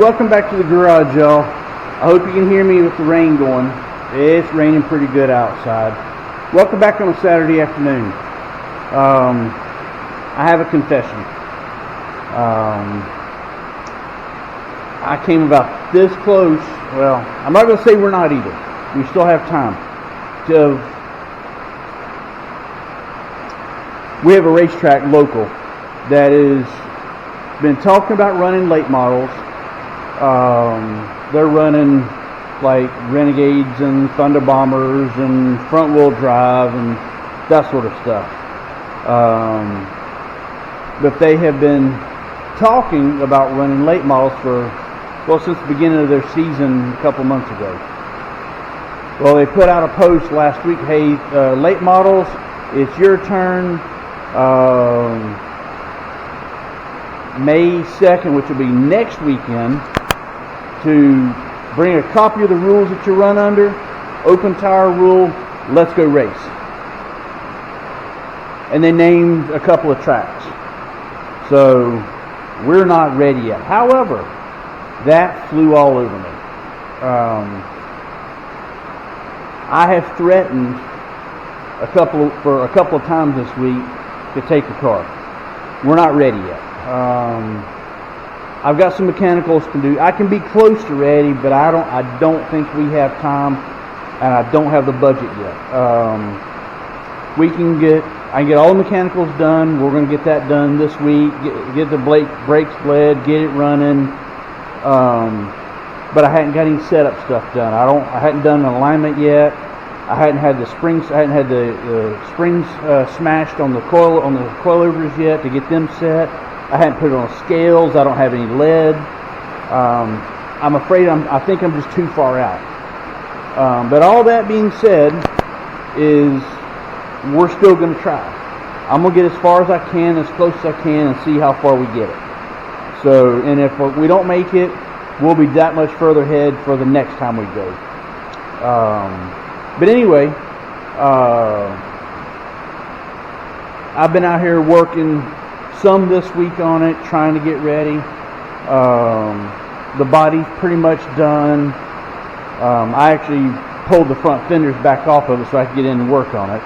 Welcome back to the garage, y'all. I hope you can hear me with the rain going. It's raining pretty good outside. Welcome back on a Saturday afternoon. I have a confession. I came about this close. Well, I'm not going to say we're not either. We still have time. We have a racetrack local that has been talking about running late models. They're running like Renegades and Thunder Bombers and front wheel drive and that sort of stuff. But they have been talking about running late models since the beginning of their season a couple months ago. Well, they put out a post last week, hey, late models, it's your turn. May 2nd, which will be next weekend, to bring a copy of the rules that you run under, open tire rule, let's go race. And they named a couple of tracks. So we're not ready yet. However, that flew all over me. I have threatened for a couple of times this week to take the car. We're not ready yet. I've got some mechanicals to do. I can be close to ready, but I don't think we have time, and I don't have the budget yet. I can get all the mechanicals done. We're going to get that done this week. Get the brakes bled, get it running. But I hadn't got any setup stuff done. I hadn't done an alignment yet. I hadn't had the springs. I hadn't had the springs smashed on the coilovers yet to get them set. I hadn't put it on scales. I don't have any lead. I'm afraid I think I'm just too far out. But all that being said, is we're still going to try. I'm going to get as far as I can, as close as I can, and see how far we get it. So, and if we don't make it, we'll be that much further ahead for the next time we go. But anyway, I've been out here working some this week on it, trying to get ready. The body's pretty much done. I actually pulled the front fenders back off of it so I could get in and work on it.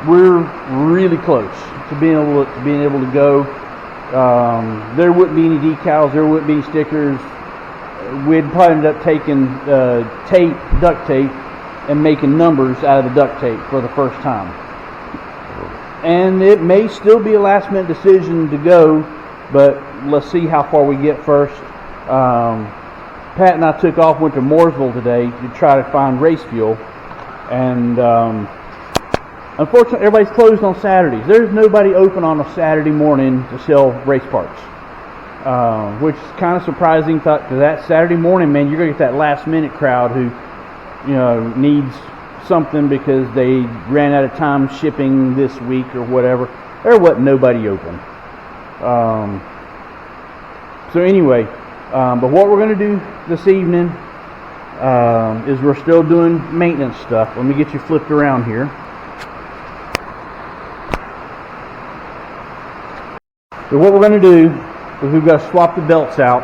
We're really close to being able to go. There wouldn't be any decals, there wouldn't be any stickers. We'd probably end up taking duct tape, and making numbers out of the duct tape for the first time. And it may still be a last minute decision to go, but let's see how far we get first. Pat and I took off, went to Mooresville today to try to find race fuel, and unfortunately everybody's closed on Saturdays. There's nobody open on a Saturday morning to sell race parts, which is kind of surprising, because that Saturday morning, man, you're going to get that last minute crowd who needs something because they ran out of time shipping this week or whatever. There wasn't nobody open. So anyway, but what we're going to do this evening is we're still doing maintenance stuff. Let me get you flipped around here. So what we're going to do is we've got to swap the belts out.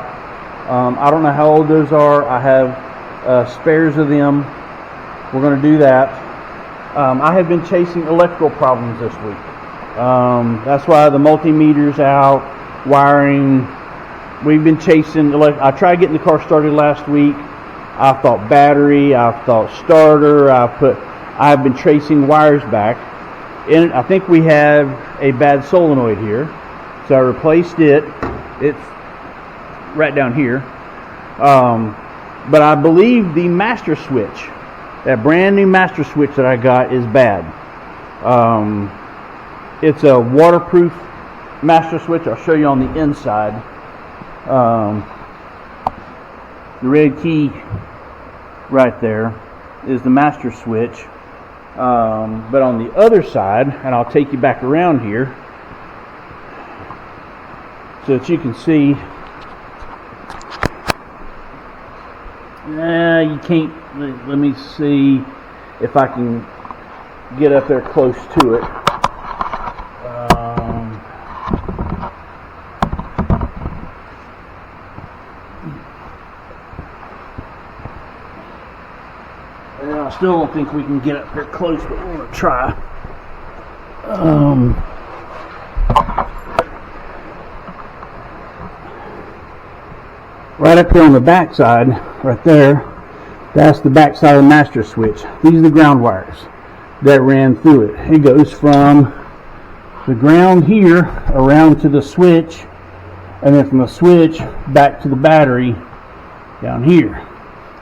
I don't know how old those are. I have spares of them. We're going to do that. I have been chasing electrical problems this week. That's why the multimeter's out, wiring. We've been chasing. I tried getting the car started last week. I thought battery. I thought starter. I've been tracing wires back. And I think we have a bad solenoid here. So I replaced it. It's right down here. But I believe the master switch, that brand new master switch that I got, is bad. It's a waterproof master switch. I'll show you on the inside. The red key right there is the master switch. But on the other side, and I'll take you back around here so that you can see. You can't. Let me see if I can get up there close to it. still don't think we can get up here close, but we're going to try. Right up here on the back side, right there, that's the back side of the master switch. These are the ground wires that ran through it. It goes from the ground here around to the switch, and then from the switch back to the battery down here.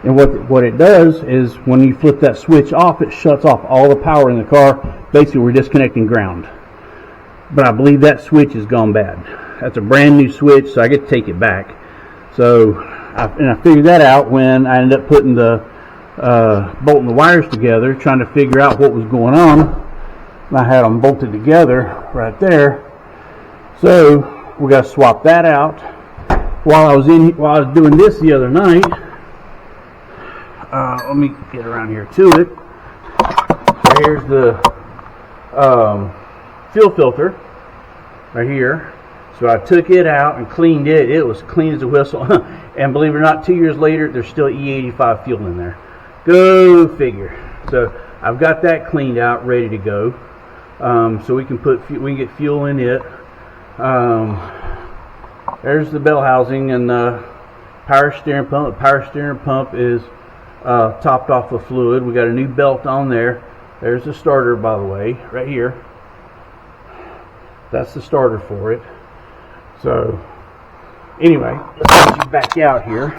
And what it does is when you flip that switch off, it shuts off all the power in the car. Basically, we're disconnecting ground. But I believe that switch has gone bad. That's a brand new switch, so I get to take it back. So, I figured that out when I ended up putting the bolting the wires together, trying to figure out what was going on. And I had them bolted together right there. So we got to swap that out. While I was doing this the other night, let me get around here to it. So here's the fuel filter right here. So I took it out and cleaned it. It was clean as a whistle. And believe it or not, 2 years later, there's still E85 fuel in there. Go figure. So I've got that cleaned out, ready to go. So we can get fuel in it. There's the bell housing and the power steering pump. The power steering pump is topped off with fluid. We got a new belt on there. There's the starter, by the way, right here. That's the starter for it. So, anyway, let's get you back out here.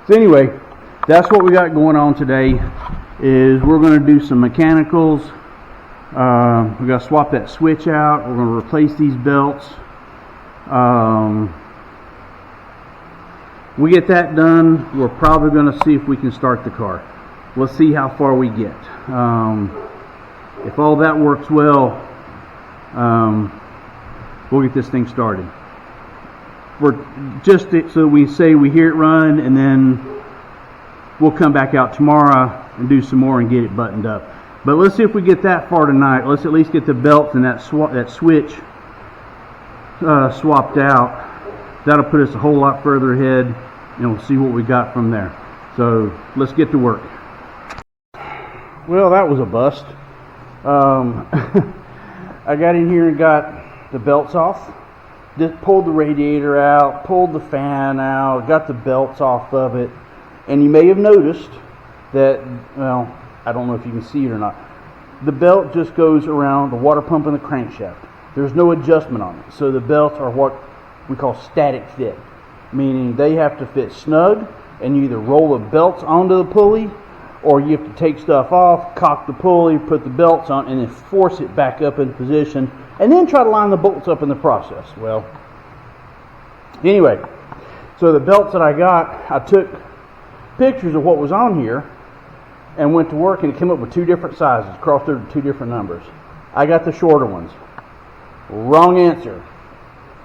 So anyway, that's what we got going on today. Is we're going to do some mechanicals. We got to swap that switch out. We're going to replace these belts. We get that done, we're probably going to see if we can start the car. We'll see how far we get. If all that works well, we'll get this thing started. So we say we hear it run, and then we'll come back out tomorrow and do some more and get it buttoned up. But let's see if we get that far tonight. Let's at least get the belts and that switch swapped out. That'll put us a whole lot further ahead, and we'll see what we got from there. So let's get to work. Well, that was a bust. I got in here and got the belts off. Just pulled the radiator out, pulled the fan out, got the belts off of it. And you may have noticed that, well, I don't know if you can see it or not. The belt just goes around the water pump and the crankshaft. There's no adjustment on it. So the belts are what we call static fit, meaning they have to fit snug, and you either roll the belts onto the pulley, or you have to take stuff off, cock the pulley, put the belts on, and then force it back up into position, and then try to line the bolts up in the process. Well, anyway, so the belts that I got, I took pictures of what was on here and went to work, and it came up with two different sizes, crossed over two different numbers. I got the shorter ones. Wrong answer.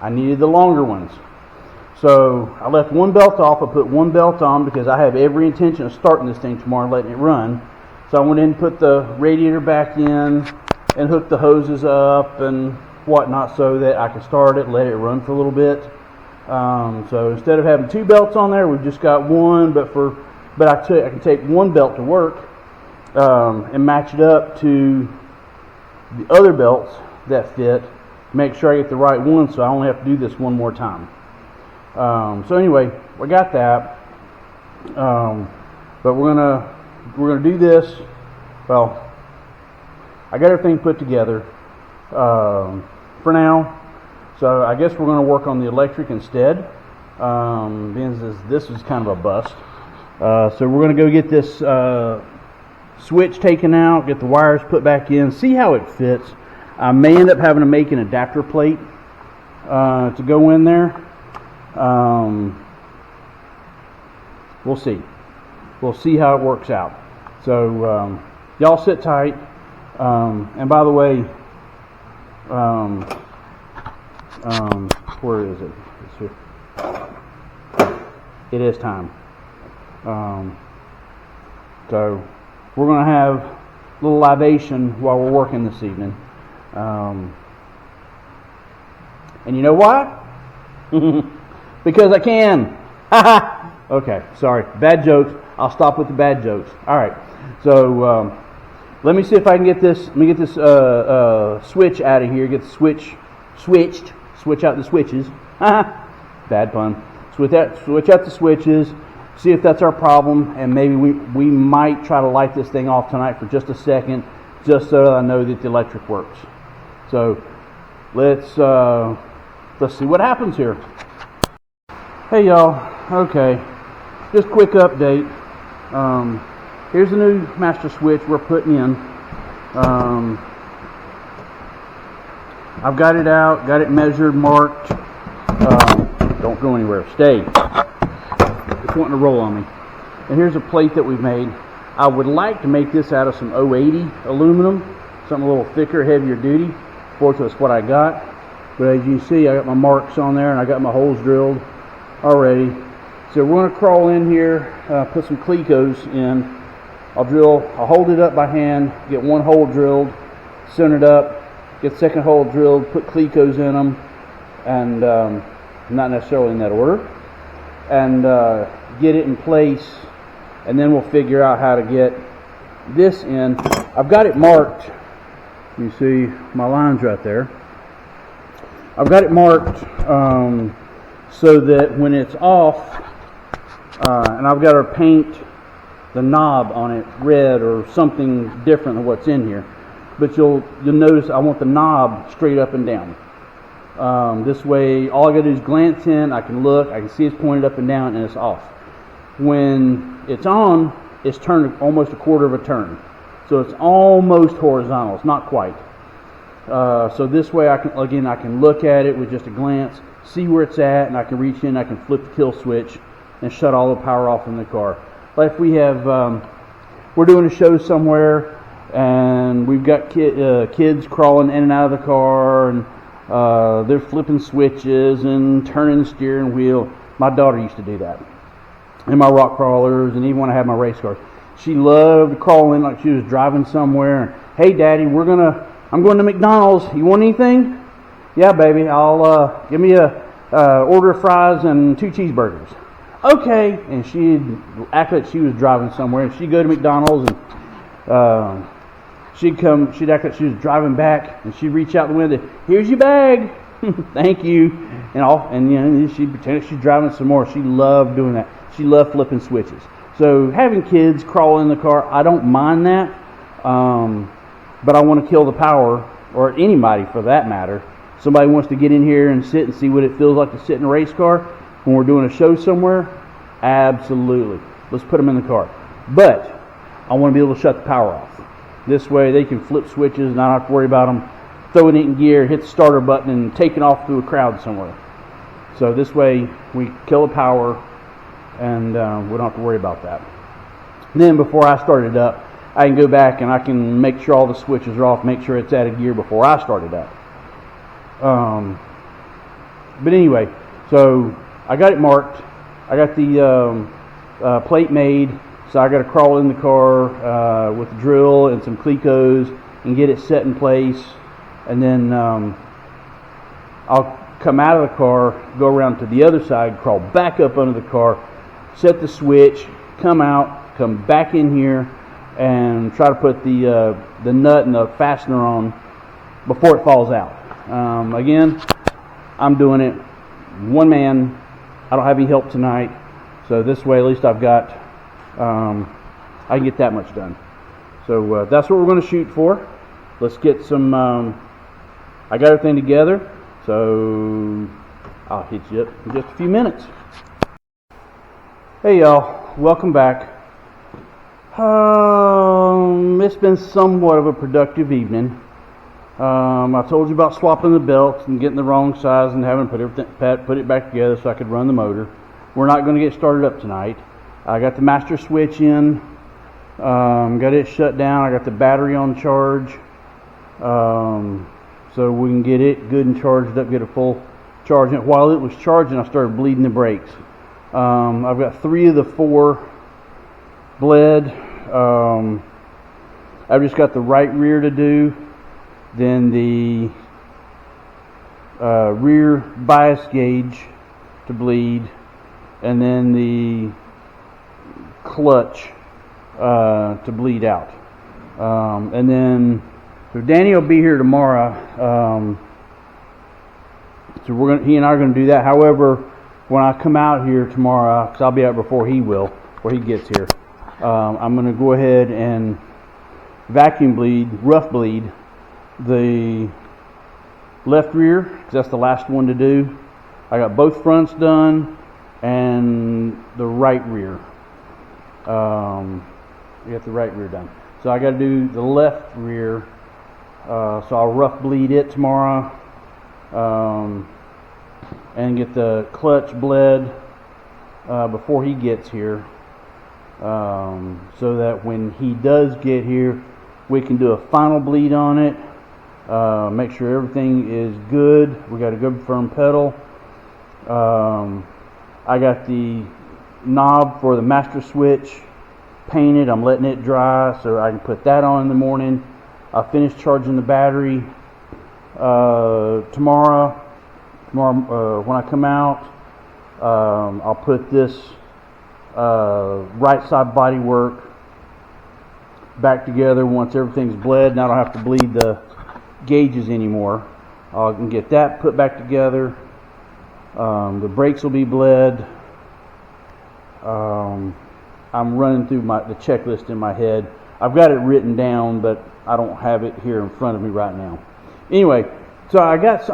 I needed the longer ones. So I left one belt off. I put one belt on because I have every intention of starting this thing tomorrow and letting it run. So I went in and put the radiator back in and hooked the hoses up and whatnot so that I could start it, let it run for a little bit. So instead of having two belts on there, we've just got one. But I can take one belt to work and match it up to the other belts that fit. Make sure I get the right one, so I only have to do this one more time. So anyway, we got that. But we're gonna do this. Well, I got everything put together for now. So I guess we're gonna work on the electric instead. This is kind of a bust. So we're gonna go get this switch taken out, get the wires put back in, see how it fits. I may end up having to make an adapter plate to go in there. We'll see. We'll see how it works out. So y'all sit tight. And by the way, where is it? It's here. It is time. So we're going to have little libation while we're working this evening. And you know why? Because I can. Okay, sorry. Bad jokes. I'll stop with the bad jokes. All right. So let me see if I can get this. Let me get this switch out of here. Get the switched. Switch out the switches. Bad pun. Switch out the switches. See if that's our problem, and maybe we might try to light this thing off tonight for just a second, just so that I know that the electric works. So let's see what happens here. Hey y'all. Okay. Just quick update. Here's the new master switch we're putting in. I've got it out, got it measured, marked. Don't go anywhere. Stay. It's wanting to roll on me. And here's a plate that we've made. I would like to make this out of some 080 aluminum, something a little thicker, heavier duty. Fortunately, that's what I got. But as you can see, I got my marks on there and I got my holes drilled already. So we're going to crawl in here, put some Clecos in. I'll hold it up by hand, get one hole drilled, center it up, get the second hole drilled, put Clecos in them, and not necessarily in that order, and get it in place, and then we'll figure out how to get this in. I've got it marked. You see my lines right there. I've got it marked so that when it's off, and I've got to paint the knob on it red or something different than what's in here. But you'll notice I want the knob straight up and down. This way, all I got to do is glance in, I can look, I can see it's pointed up and down, and it's off. When it's on, it's turned almost a quarter of a turn. So it's almost horizontal, it's not quite. So this way, I can look at it with just a glance, see where it's at, and I can reach in, I can flip the kill switch, and shut all the power off in the car. Like if we have, we're doing a show somewhere, and we've got kids crawling in and out of the car, and they're flipping switches and turning the steering wheel. My daughter used to do that. And my rock crawlers, and even when I had my race cars. She loved to crawl in like she was driving somewhere. Hey, Daddy, I'm going to McDonald's. You want anything? Yeah, baby. I'll give me a order of fries and 2 cheeseburgers. Okay. And she'd act like she was driving somewhere, and she'd go to McDonald's, and she'd act like she was driving back, and she'd reach out the window. Here's your bag. Thank you. And she'd pretend she's driving some more. She loved doing that. She loved flipping switches. So having kids crawl in the car, I don't mind that. But I want to kill the power, or anybody for that matter. Somebody wants to get in here and sit and see what it feels like to sit in a race car when we're doing a show somewhere. Absolutely. Let's put them in the car. But I want to be able to shut the power off. This way they can flip switches and not have to worry about them throwing it in gear, hit the starter button, and taking off through a crowd somewhere. So this way we kill the power, and we don't have to worry about that. And then before I start it up, I can go back and I can make sure all the switches are off, make sure it's out of gear before I start it up. But anyway, so I got it marked. I got the plate made, so I got to crawl in the car with the drill and some Clecos and get it set in place. And then I'll come out of the car, go around to the other side, crawl back up under the car, set the switch, come out, come back in here, and try to put the nut and the fastener on before it falls out. Again, I'm doing it one man. I don't have any help tonight, so this way at least I've got I can get that much done. So that's what we're going to shoot for. Let's get some I got everything together, so I'll hit you up in just a few minutes. Hey y'all, welcome back. It's been somewhat of a productive evening. I told you about swapping the belts and getting the wrong size and having to put it back together so I could run the motor. We're not going to get started up tonight. I got the master switch in, got it shut down. I got the battery on charge, so we can get it good and charged up, get a full charge. And while it was charging, I started bleeding the brakes. I've got 3 of the 4 bled. I've just got the right rear to do, then the rear bias gauge to bleed, and then the clutch to bleed out. And then, so Danny will be here tomorrow. So he and I are going to do that. However, when I come out here tomorrow, because I'll be out before he gets here, I'm going to go ahead and vacuum bleed, rough bleed, the left rear, because that's the last one to do. I got both fronts done and the right rear. We got the right rear done. So I got to do the left rear. So I'll rough bleed it tomorrow, and get the clutch bled before he gets here, so that when he does get here, we can do a final bleed on it. Make sure everything is good. We got a good firm pedal. I got the knob for the master switch painted. I'm letting it dry so I can put that on in the morning. I'll finish charging the battery tomorrow when I come out. I'll put this right side body work back together once everything's bled, and I don't have to bleed the gauges anymore. I can get that put back together. The brakes will be bled. I'm running through the checklist in my head. I've got it written down, but I don't have it here in front of me right now. Anyway, so I got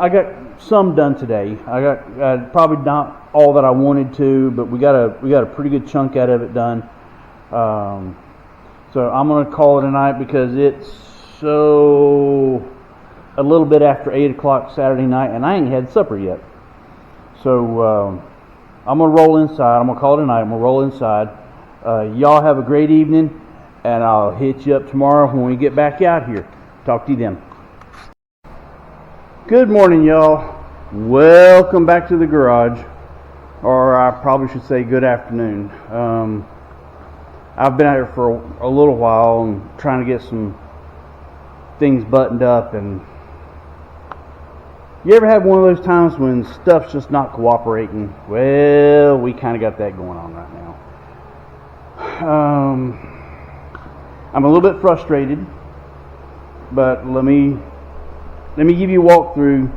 some done today. I got probably not all that I wanted to, but we got a pretty good chunk out of it done. So I'm gonna call it a night because it's a little bit after 8 o'clock Saturday night, and I ain't had supper yet. So I'm gonna roll inside. I'm gonna call it a night. I'm gonna roll inside. Y'all have a great evening, and I'll hit you up tomorrow when we get back out here. Talk to you then. Good morning, y'all. Welcome back to the garage, or I probably should say good afternoon. I've been out here for a little while and trying to get some things buttoned up. And you ever have one of those times when stuff's just not cooperating? Well, we kind of got that going on right now. I'm a little bit frustrated, but let me give you a walkthrough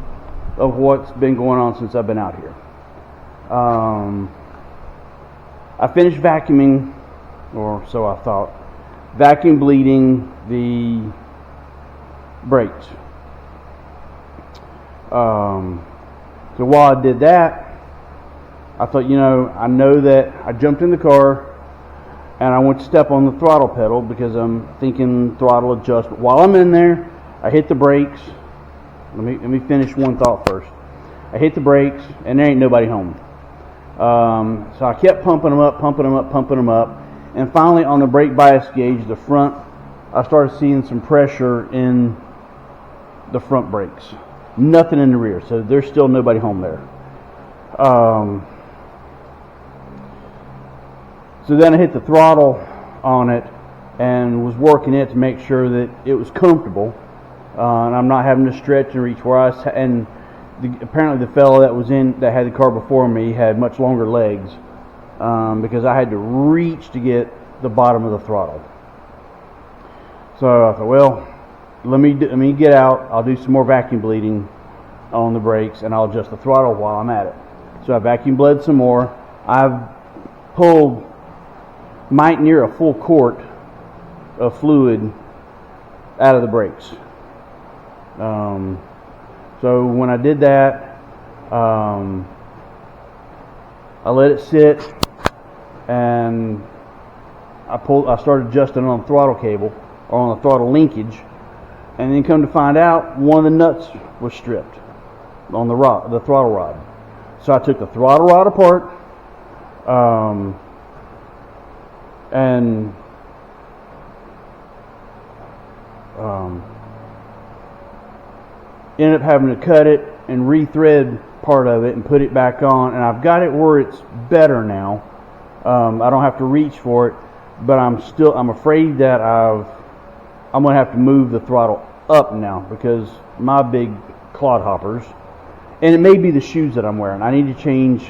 of what's been going on since I've been out here. I finished vacuuming, or so I thought, vacuum bleeding the brakes. So while I did that, I thought, I know that I jumped in the car and I went to step on the throttle pedal because I'm thinking throttle adjustment. While I'm in there, I hit the brakes. Let me finish one thought first. I hit the brakes, and there ain't nobody home. So I kept pumping them up, and finally on the brake bias gauge, the front, I started seeing some pressure in the front brakes. Nothing in the rear, so there's still nobody home there. So then I hit the throttle on it and was working it to make sure that it was comfortable, and I'm not having to stretch and reach where I was. And apparently the fellow that had the car before me had much longer legs, because I had to reach to get the bottom of the throttle. So I thought, well, let me get out. I'll do some more vacuum bleeding on the brakes, and I'll adjust the throttle while I'm at it. So I vacuum bled some more. I've pulled might near a full quart of fluid out of the brakes. So when I did that, I let it sit, and I started adjusting on the throttle cable, or on the throttle linkage, and then come to find out one of the nuts was stripped on the throttle rod. So I took the throttle rod apart, and ended up having to cut it and re-thread part of it and put it back on, and I've got it where it's better now. I don't have to reach for it, but I'm afraid that I'm going to have to move the throttle up now because my big clodhoppers, and it may be the shoes that I'm wearing. I need to change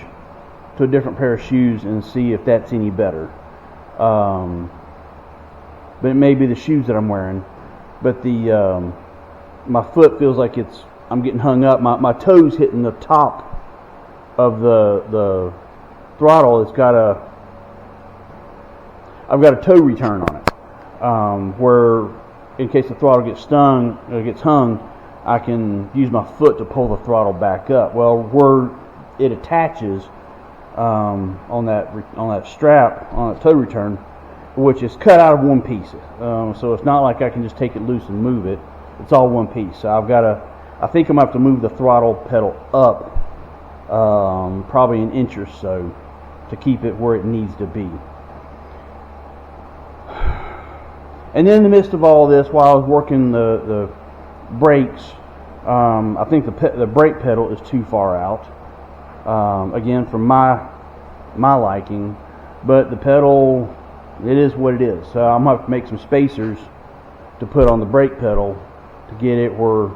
to a different pair of shoes and see if that's any better. But it may be the shoes that I'm wearing. But the my foot feels like I'm getting hung up. My toes hitting the top of the throttle. I've got a toe return on it, where in case the throttle gets hung, I can use my foot to pull the throttle back up. Well, where it attaches on that strap on that toe return, which is cut out of one piece, so it's not like I can just take it loose and move it. It's all one piece. So I think I'm gonna have to move the throttle pedal up probably an inch or so to keep it where it needs to be. And then in the midst of all this, while I was working the brakes, I think the brake pedal is too far out. Again, from my liking, but the pedal, it is what it is. So I'm gonna have to make some spacers to put on the brake pedal to get it where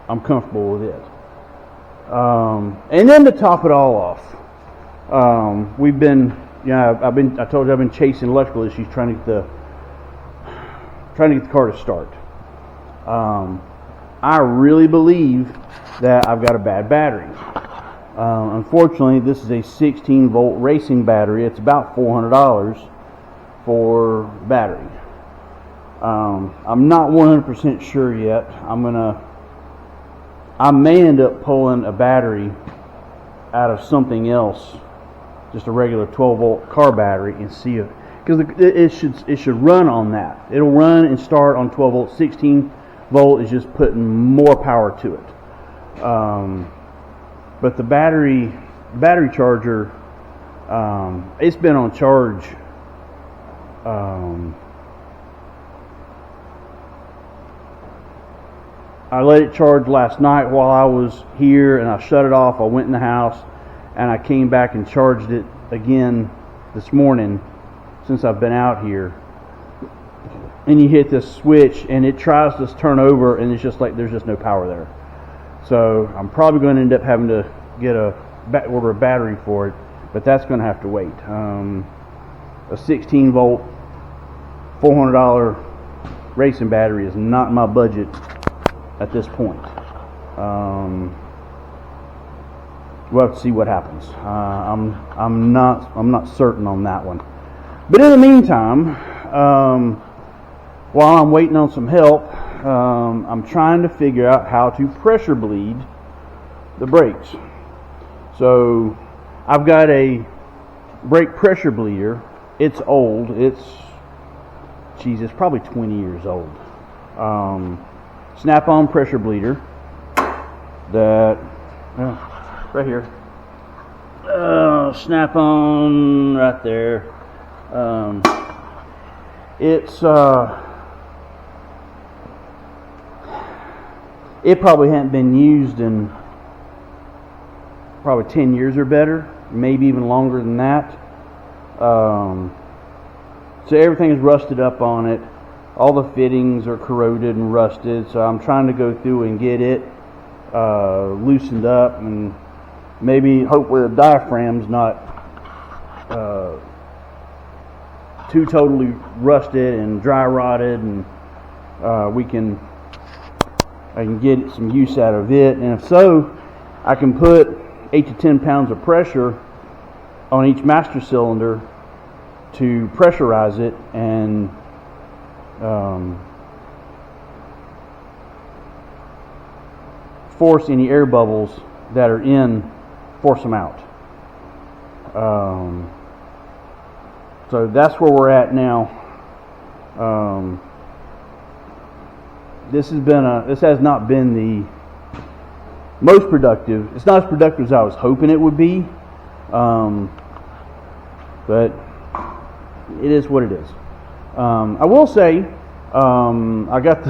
I'm comfortable with it. And then to top it all off, we've been, I told you I've been chasing electrical issues trying to get the car to start. I really believe that I've got a bad battery. Unfortunately, this is a 16 volt racing battery. It's about $400 for battery. I'm not 100% sure yet. I may end up pulling a battery out of something else, just a regular 12 volt car battery, and see if, because it should run on that. It'll run and start on 12 volt. 16 volt is just putting more power to it. But the battery charger, it's been on charge. I let it charge last night while I was here, and I shut it off. I went in the house, and I came back and charged it again this morning since I've been out here. And you hit this switch, and it tries to turn over, and it's just like there's just no power there. So I'm probably going to end up having to order a battery for it, but that's going to have to wait. A 16 volt, $400 racing battery is not my budget at this point. We'll have to see what happens. I'm not certain on that one. But in the meantime, while I'm waiting on some help, I'm trying to figure out how to pressure bleed the brakes. So I've got a brake pressure bleeder. It's old. It's probably 20 years old. Snap-on pressure bleeder that right here. Snap-on right there. It probably hadn't been used in probably 10 years or better, maybe even longer than that. So everything is rusted up on it. All the fittings are corroded and rusted, so I'm trying to go through and get it loosened up, and maybe hopefully the diaphragm's not too totally rusted and dry rotted, and I can get some use out of it. And if so, I can put 8 to 10 pounds of pressure on each master cylinder to pressurize it and force any air bubbles that are in, force them out. So that's where we're at now. This has not been the most productive. It's not as productive as I was hoping it would be, but it is what it is. I will say, I got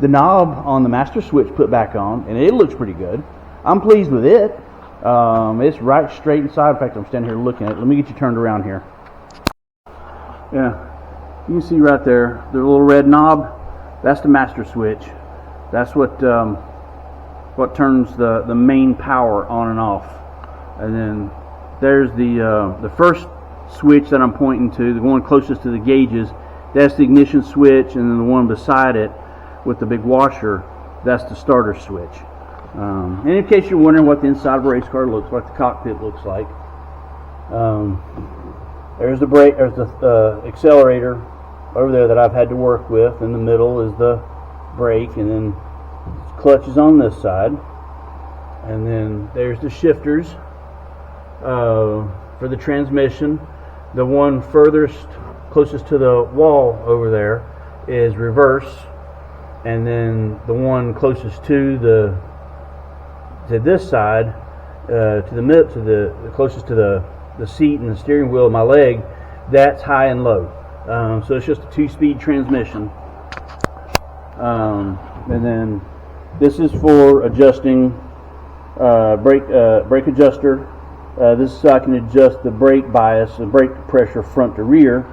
the knob on the master switch put back on, and it looks pretty good. I'm pleased with it. It's right straight inside. In fact, I'm standing here looking at it. Let me get you turned around here. Yeah, you can see right there, the little red knob. That's the master switch. That's what turns the main power on and off. And then there's the first switch that I'm pointing to, the one closest to the gauges. That's the ignition switch, and then the one beside it with the big washer, that's the starter switch. And in case you're wondering what the inside of a race car looks like, the cockpit looks like, there's the brake, there's the accelerator over there that I've had to work with. In the middle is the brake, and then clutch is on this side, and then there's the shifters for the transmission. The one furthest, closest to the wall over there is reverse, and then the one closest to this side, to the closest to the seat and the steering wheel of my leg, that's high and low. So it's just a 2-speed transmission. And then this is for adjusting brake adjuster. This is so I can adjust the brake bias, the brake pressure front to rear.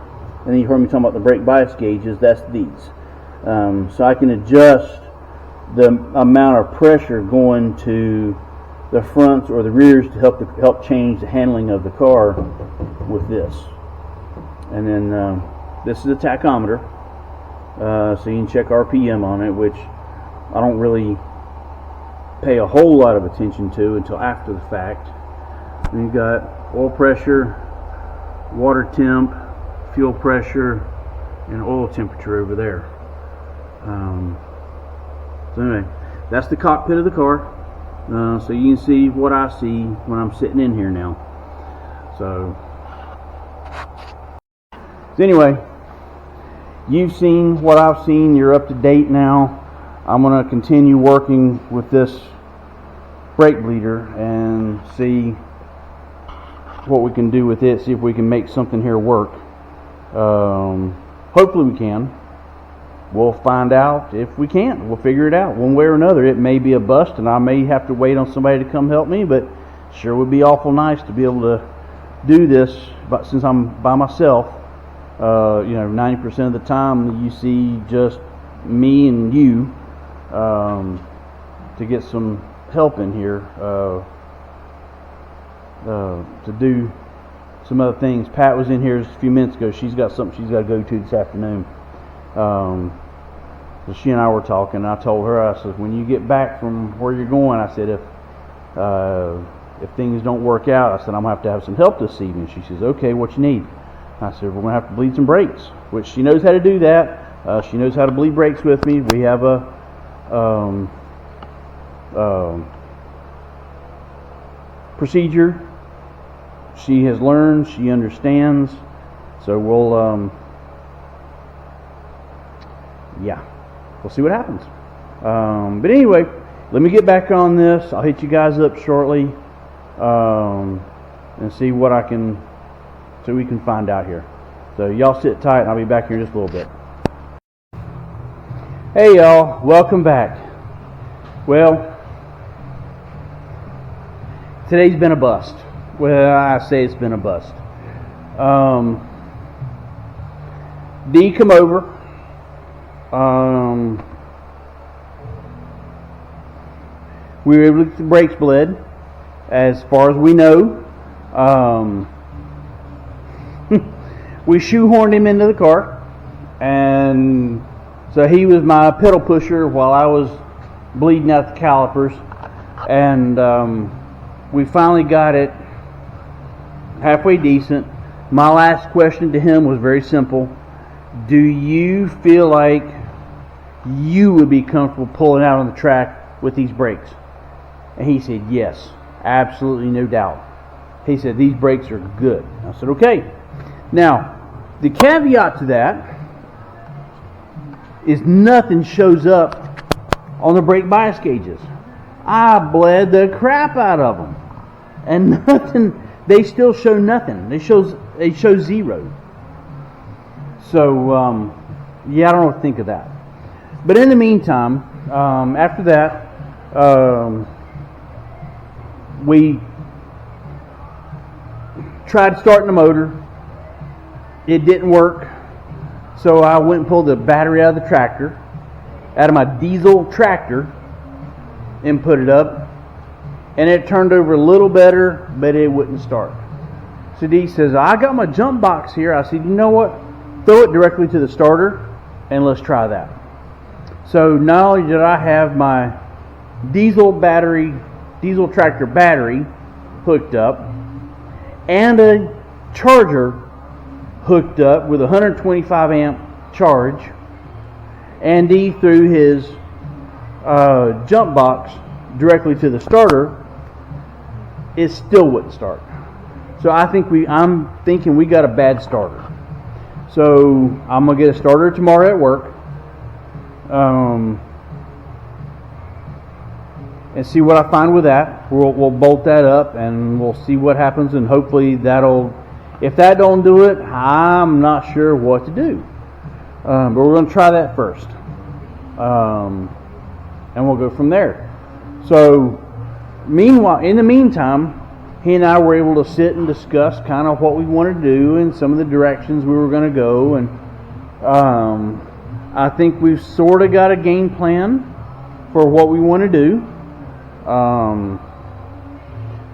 And then you heard me talking about the brake bias gauges. That's these. So I can adjust the amount of pressure going to the fronts or the rears to help change the handling of the car with this. And then this is a tachometer, so you can check RPM on it, which I don't really pay a whole lot of attention to until after the fact. And you've got oil pressure, water temp, fuel pressure, and oil temperature over there. So anyway, that's the cockpit of the car. So you can see what I see when I'm sitting in here now. So anyway, you've seen what I've seen. You're up to date now. I'm going to continue working with this brake bleeder and see what we can do with it. See if we can make something here work. Hopefully we can. We'll find out if we can't. We'll figure it out one way or another. It may be a bust, and I may have to wait on somebody to come help me, but sure would be awful nice to be able to do this. But since I'm by myself, 90% of the time you see just me and you, to get some help in here to do some other things. Pat was in here a few minutes ago. She's got something she's got to go to this afternoon. So she and I were talking. I told her, I said, when you get back from where you're going, I said, if things don't work out, I said, I'm going to have some help this evening. She says, okay, what you need? I said, we're going to have to bleed some brakes, which she knows how to do that. She knows how to bleed brakes with me. We have a procedure. She has learned. She understands. So we'll see what happens. But anyway, let me get back on this. I'll hit you guys up shortly and see what we can find out here. So y'all sit tight, and I'll be back here in just a little bit. Hey y'all, welcome back. Well, today's been a bust. Well, I say it's been a bust. Dee come over. We were able to get the brakes bled, as far as we know. We shoehorned him into the car, and so he was my pedal pusher while I was bleeding out the calipers, and we finally got it halfway decent. My last question to him was very simple. Do you feel like you would be comfortable pulling out on the track with these brakes? And he said, yes, absolutely, no doubt. He said, these brakes are good. I said, okay. Now, the caveat to that is nothing shows up on the brake bias gauges. I bled the crap out of them. And nothing, they still show nothing. They show zero. So, I don't know what to think of that. But in the meantime, after that, we tried starting the motor. It didn't work. So I went and pulled the battery out of the tractor. out of my diesel tractor and put it up, and it turned over a little better, but it wouldn't start. So Dee says, I got my jump box here. I said, you know what? Throw it directly to the starter and let's try that. So not only did I have my diesel tractor battery hooked up and a charger hooked up with a 125 amp charge, and Dee threw his jump box directly to the starter, it still wouldn't start. So I'm thinking we got a bad starter. So I'm gonna get a starter tomorrow at work, and see what I find with that. We'll bolt that up and we'll see what happens, and hopefully if that don't do it, I'm not sure what to do. But we're gonna try that first, and we'll go from there. So in the meantime, he and I were able to sit and discuss kind of what we wanted to do and some of the directions we were going to go. And I think we've sort of got a game plan for what we want to do.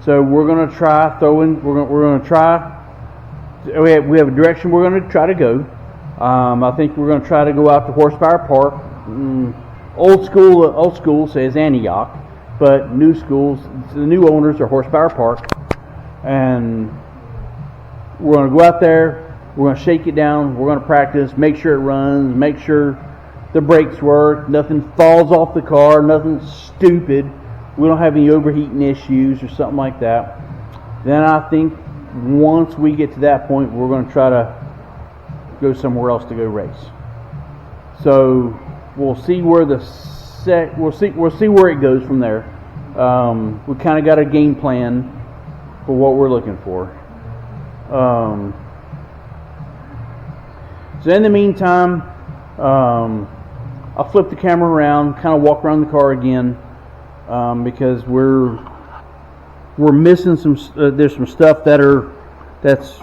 So we're going to try throwing. We're going to try. We have a direction we're going to try to go. I think we're going to try to go out to Horsepower Park. Old school says Antioch, but the new owners are Horsepower Park. And we're going to go out there, we're going to shake it down, we're going to practice, make sure it runs, make sure the brakes work, nothing falls off the car, nothing stupid, we don't have any overheating issues or something like that. Then I think once we get to that point, we're going to try to go somewhere else to go race. So we'll see where we'll see where it goes from there. We kind of got a game plan for what we're looking for. So in the meantime, I'll flip the camera around, kind of walk around the car again, because we're missing some. There's some stuff that's.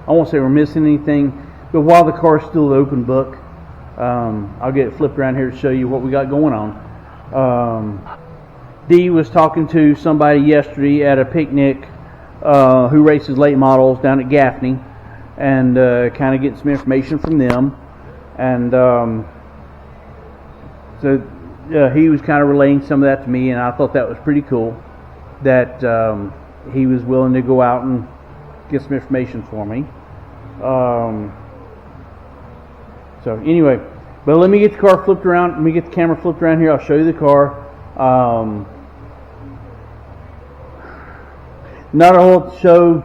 I won't say we're missing anything, but while the car's still an open book, I'll get it flipped around here to show you what we got going on. Dee was talking to somebody yesterday at a picnic who races late models down at Gaffney, and kind of getting some information from them. And so he was kind of relaying some of that to me, and I thought that was pretty cool that he was willing to go out and get some information for me. So anyway, but let me get the car flipped around. Let me get the camera flipped around here. I'll show you the car. Not a whole show,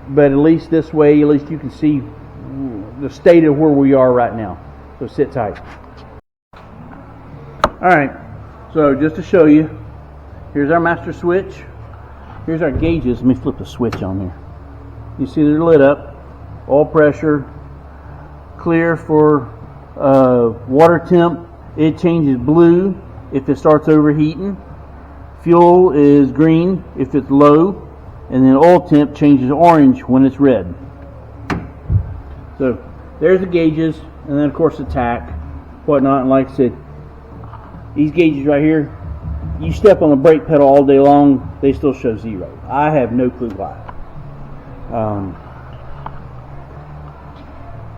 but at least this way, at least you can see the state of where we are right now. So sit tight. Alright, so just to show you, here's our master switch. Here's our gauges. Let me flip the switch on there. You see they're lit up. Oil pressure, clear for water temp. It changes blue if it starts overheating. Fuel is green if it's low. And then oil temp changes orange when it's red. So there's the gauges, and then of course the tack, whatnot. And like I said, these gauges right here, you step on the brake pedal all day long, they still show 0. I have no clue why.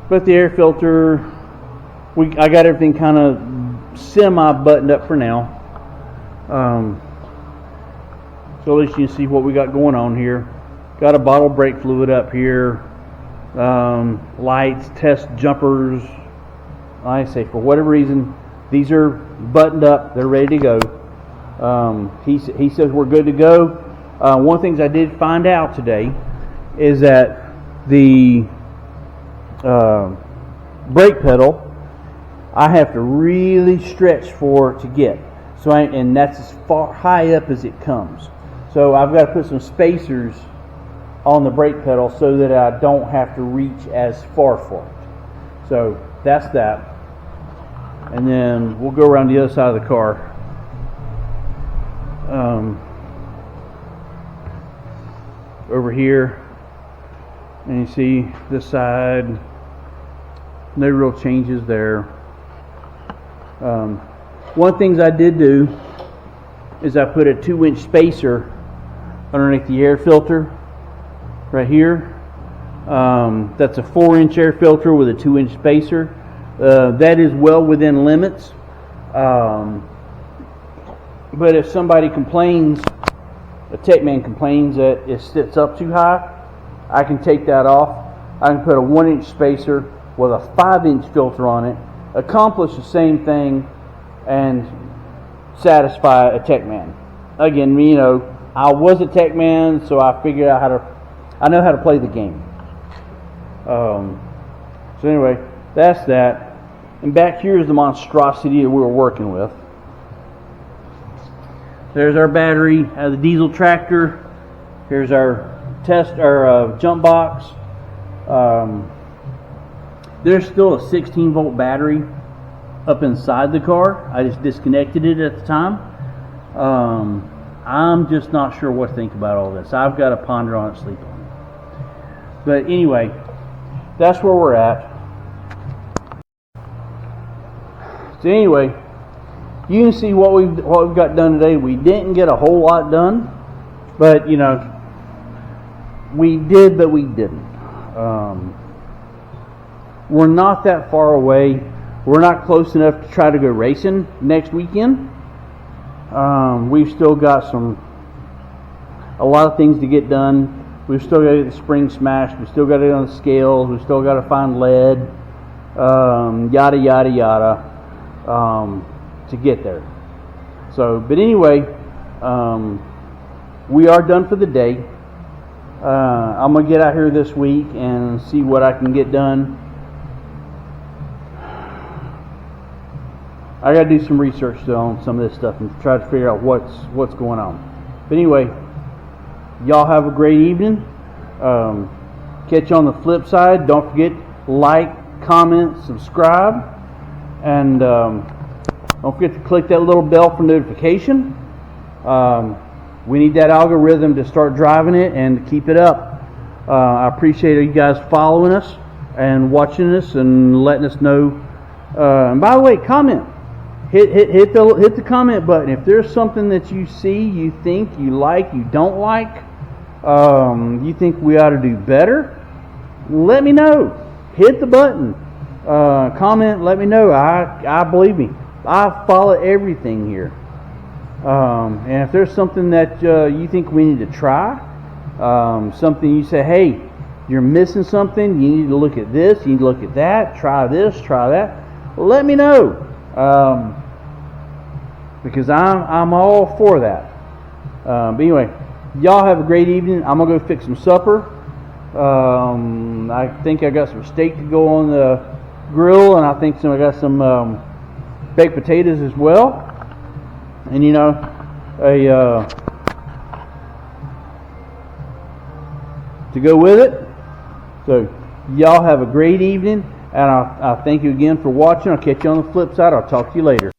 But the air filter, I got everything kind of semi buttoned up for now. So at least you can see what we got going on here. Got a bottle of brake fluid up here. Lights, test jumpers. Like I say, for whatever reason, these are buttoned up. They're ready to go. He says we're good to go. One of the things I did find out today is that the brake pedal, I have to really stretch for it to get. And that's as far high up as it comes. So I've got to put some spacers on the brake pedal so that I don't have to reach as far for it. So that's that. And then we'll go around the other side of the car. Over here, and you see this side. No real changes there. One things I did do is I put a 2-inch spacer underneath the air filter right here. That's a 4-inch air filter with a 2-inch spacer. That is well within limits. But if somebody complains, a TechMan complains that it sits up too high, I can take that off. I can put a 1-inch spacer with a 5-inch filter on it, accomplish the same thing, and satisfy a TechMan. Again, you know, I was a TechMan, so I figured out I know how to play the game. So anyway, that's that. And back here is the monstrosity that we were working with. There's our battery, the diesel tractor. Here's our jump box. There's still a 16-volt battery up inside the car. I just disconnected it at the time. I'm just not sure what to think about all this. I've got to ponder on it, sleep on it. But anyway, that's where we're at. So anyway, you can see what we've got done today. We didn't get a whole lot done, but you know, we did, but we didn't. We're not that far away. We're not close enough to try to go racing next weekend. We've still got a lot of things to get done. We've still got to get the spring smashed. We still got to get on the scales. We still got to find lead. Yada yada yada. To get there. So, but anyway, we are done for the day. I'm gonna get out here this week and see what I can get done. I gotta do some research though on some of this stuff and try to figure out what's going on. But anyway, y'all have a great evening. Catch you on the flip side. Don't forget, like, comment, subscribe, and don't forget to click that little bell for notification. We need that algorithm to start driving it and to keep it up. I appreciate you guys following us and watching us and letting us know. And by the way, comment. Hit the comment button. If there's something that you see, you think, you like, you don't like, you think we ought to do better, let me know. Hit the button. Comment, let me know. I believe me, I follow everything here. And if there's something that you think we need to try, something you say, hey, you're missing something, you need to look at this, you need to look at that, try this, try that, let me know. Because I'm all for that. But anyway, y'all have a great evening. I'm gonna go fix some supper. I think I got some steak to go on the grill, and I think I got some baked potatoes as well. And you know, to go with it. So y'all have a great evening, and I thank you again for watching. I'll catch you on the flip side. I'll talk to you later.